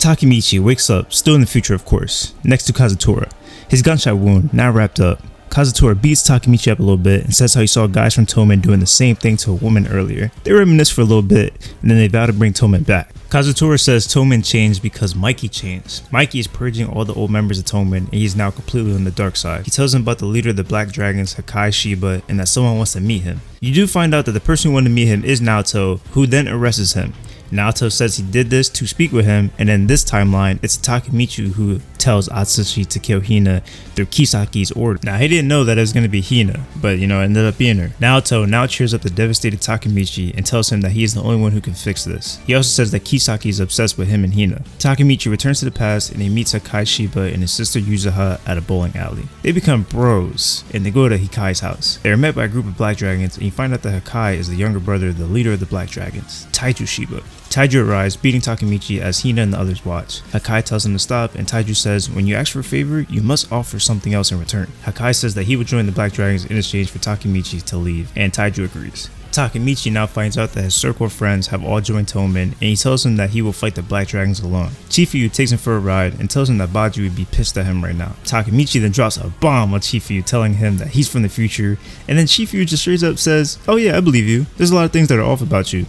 Takemichi wakes up, still in the future of course, next to Kazutora. His gunshot wound now wrapped up. Kazutora beats Takemichi up a little bit and says how he saw guys from Tomen doing the same thing to a woman earlier. They reminisce for a little bit and then they vow to bring Tomen back. Kazutora says Tomen changed because Mikey changed. Mikey is purging all the old members of Tomen and he's now completely on the dark side. He tells him about the leader of the Black Dragons, Hakai Shiba, and that someone wants to meet him. You do find out that the person who wanted to meet him is Naoto, who then arrests him. Naoto says he did this to speak with him, and in this timeline, it's Takemichi who tells Atsushi to kill Hina through Kisaki's order. Now, he didn't know that it was going to be Hina, but it ended up being her. Naoto now cheers up the devastated Takemichi and tells him that he is the only one who can fix this. He also says that Kisaki is obsessed with him and Hina. Takemichi returns to the past and he meets Hakai Shiba and his sister Yuzuha at a bowling alley. They become bros and they go to Hikai's house. They are met by a group of Black Dragons and you find out that Hakai is the younger brother of the leader of the Black Dragons, Taiju Shiba. Taiju arrives, beating Takemichi as Hina and the others watch. Hakai tells him to stop, and Taiju says, when you ask for a favor, you must offer something else in return. Hakai says that he would join the Black Dragons in exchange for Takemichi to leave, and Taiju agrees. Takemichi now finds out that his circle of friends have all joined Tomen, and he tells him that he will fight the Black Dragons alone. Chifuyu takes him for a ride and tells him that Baji would be pissed at him right now. Takemichi then drops a bomb on Chifuyu, telling him that he's from the future, and then Chifuyu just straight up says, oh yeah, I believe you. There's a lot of things that are off about you.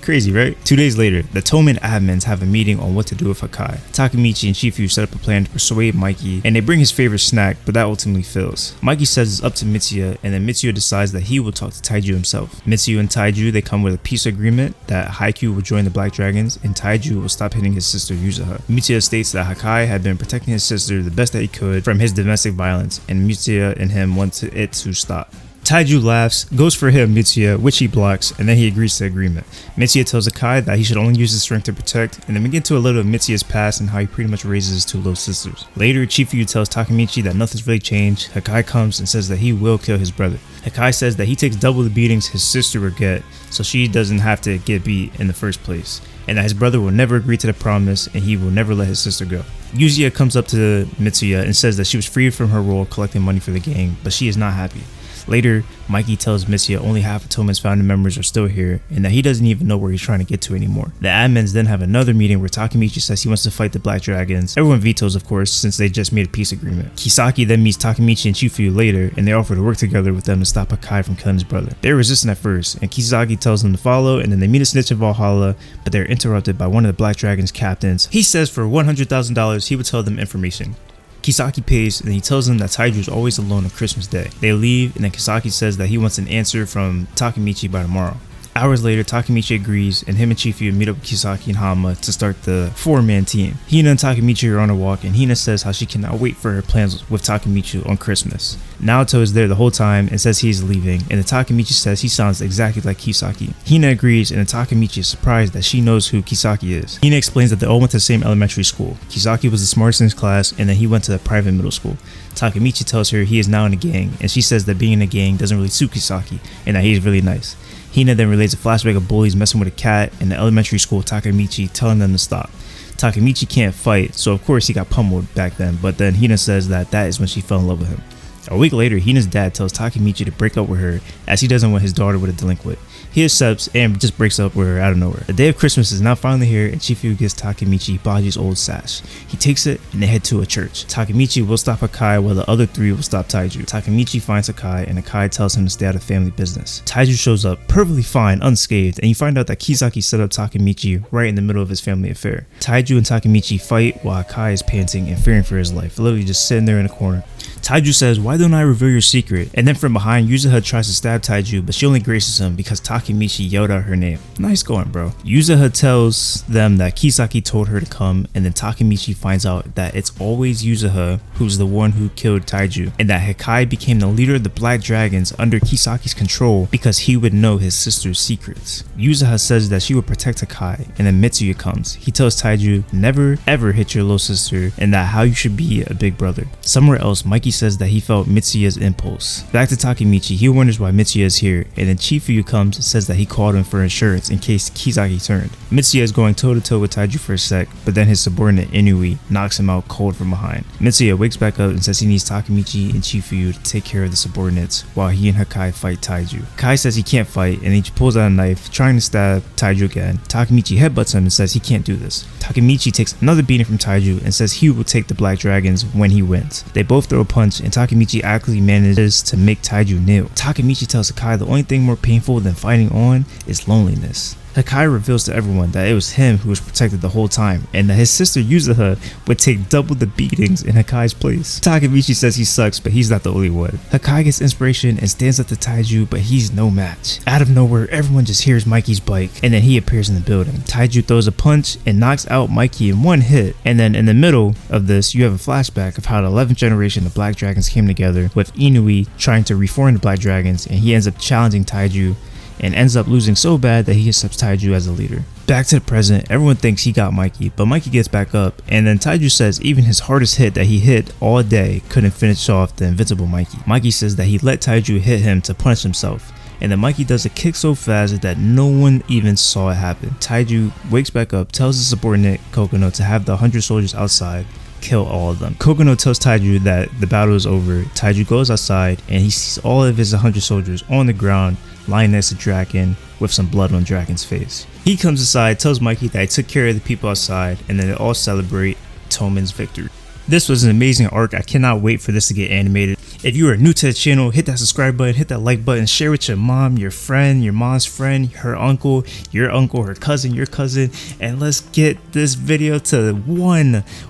Crazy, right? 2 days later, the Tomen admins have a meeting on what to do with Hakai. Takemichi and Chifuyu set up a plan to persuade Mikey, and they bring his favorite snack, but that ultimately fails. Mikey says it's up to Mitsuya, and then Mitsuya decides that he will talk to Taiju himself. Mitsuya and Taiju, they come with a peace agreement that Haikyuu will join the Black Dragons, and Taiju will stop hitting his sister Yuzuha. Mitsuya states that Hakai had been protecting his sister the best that he could from his domestic violence, and Mitsuya and him want it to stop. Taiju laughs, goes for him Mitsuya, which he blocks, and then he agrees to the agreement. Mitsuya tells Hakai that he should only use his strength to protect, and then we get into a little of Mitsuya's past and how he pretty much raises his two little sisters. Later, Chifuyu tells Takemichi that nothing's really changed. Hakai comes and says that he will kill his brother. Hakai says that he takes double the beatings his sister would get, so she doesn't have to get beat in the first place, and that his brother will never agree to the promise and he will never let his sister go. Yuzuha comes up to Mitsuya and says that she was freed from her role collecting money for the gang, but she is not happy. Later, Mikey tells Mitsuya only half of Tomen's founding members are still here and that he doesn't even know where he's trying to get to anymore. The admins then have another meeting where Takemichi says he wants to fight the Black Dragons. Everyone vetoes, of course, since they just made a peace agreement. Kisaki then meets Takemichi and Chifuyu later and they offer to work together with them to stop Hakai from killing his brother. They're resistant at first and Kisaki tells them to follow, and then they meet a snitch in Valhalla, but they're interrupted by one of the Black Dragons' captains. He says for $100,000 he would tell them information. Kisaki pays and he tells them that Taiju is always alone on Christmas Day. They leave and then Kisaki says that he wants an answer from Takemichi by tomorrow. Hours later, Takemichi agrees and him and Chifuyu meet up with Kisaki and Hama to start the 4-man team. Hina and Takemichi are on a walk and Hina says how she cannot wait for her plans with Takemichi on Christmas. Naoto is there the whole time and says he's leaving, and then Takemichi says he sounds exactly like Kisaki. Hina agrees and then Takemichi is surprised that she knows who Kisaki is. Hina explains that they all went to the same elementary school. Kisaki was the smartest in his class and then he went to a private middle school. Takemichi tells her he is now in a gang and she says that being in a gang doesn't really suit Kisaki and that he's really nice. Hina then relates a flashback of bullies messing with a cat in the elementary school Takemichi telling them to stop. Takemichi can't fight, so of course he got pummeled back then, but then Hina says that is when she fell in love with him. A week later, Hina's dad tells Takemichi to break up with her as he doesn't want his daughter with a delinquent. He accepts and just breaks up with her out of nowhere. The day of Christmas is now finally here and Chifuyu gives Takemichi Baji's old sash. He takes it and they head to a church. Takemichi will stop Hakai while the other three will stop Taiju. Takemichi finds Hakai and Hakai tells him to stay out of family business. Taiju shows up perfectly fine, unscathed, and you find out that Kisaki set up Takemichi right in the middle of his family affair. Taiju and Takemichi fight while Hakai is panting and fearing for his life, literally just sitting there in a corner. Taiju says, why don't I reveal your secret? And then from behind, Yuzuha tries to stab Taiju, but she only graces him because Takemichi yelled out her name. Nice going, bro. Yuzuha tells them that Kisaki told her to come, and then Takemichi finds out that it's always Yuzuha who's the one who killed Taiju, and that Hakai became the leader of the Black Dragons under Kisaki's control because he would know his sister's secrets. Yuzuha says that she would protect Hakai, and then Mitsuya comes. He tells Taiju, never ever hit your little sister, and that how you should be a big brother. Somewhere else, Mikey says that he felt Mitsuya's impulse. Back to Takemichi, he wonders why Mitsuya is here, and then Chifuyu comes says that he called him for insurance in case Kizaki turned. Mitsuya is going toe to toe with Taiju for a sec, but then his subordinate Inui knocks him out cold from behind. Mitsuya wakes back up and says he needs Takemichi and Chifuyu to take care of the subordinates while he and Hakai fight Taiju. Kai says he can't fight and he pulls out a knife trying to stab Taiju again. Takemichi headbutts him and says he can't do this. Takemichi takes another beating from Taiju and says he will take the black dragons when he wins. They both throw a punch and Takemichi actually manages to make Taiju kneel. Takemichi tells Hakai the only thing more painful than fighting on is loneliness. Hakai reveals to everyone that it was him who was protected the whole time and that his sister Yuzuha would take double the beatings in Hakai's place. Takemichi says he sucks, but he's not the only one. Hakai gets inspiration and stands up to Taiju, but he's no match. Out of nowhere, everyone just hears Mikey's bike and then he appears in the building. Taiju throws a punch and knocks out Mikey in one hit, and then in the middle of this you have a flashback of how the 11th generation of Black Dragons came together with Inui trying to reform the Black Dragons, and he ends up challenging Taiju and ends up losing so bad that he accepts Taiju as a leader. Back to the present, everyone thinks he got Mikey, but Mikey gets back up, and then Taiju says even his hardest hit that he hit all day couldn't finish off the invincible Mikey. Mikey says that he let Taiju hit him to punish himself, and then Mikey does a kick so fast that no one even saw it happen. Taiju wakes back up, tells his subordinate Kokono to have the 100 soldiers outside kill all of them. Kokono tells Taiju that the battle is over. Taiju goes outside and he sees all of his 100 soldiers on the ground lying next to Draken with some blood on Draken's face. He comes inside, tells Mikey that he took care of the people outside, and then they all celebrate Toman's victory. This was an amazing arc. I cannot wait for this to get animated. If you are new to the channel, hit that subscribe button, hit that like button, share with your mom, your friend, your mom's friend, her uncle, her cousin, your cousin, and let's get this video to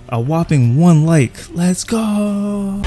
a whopping 1 like. Let's go!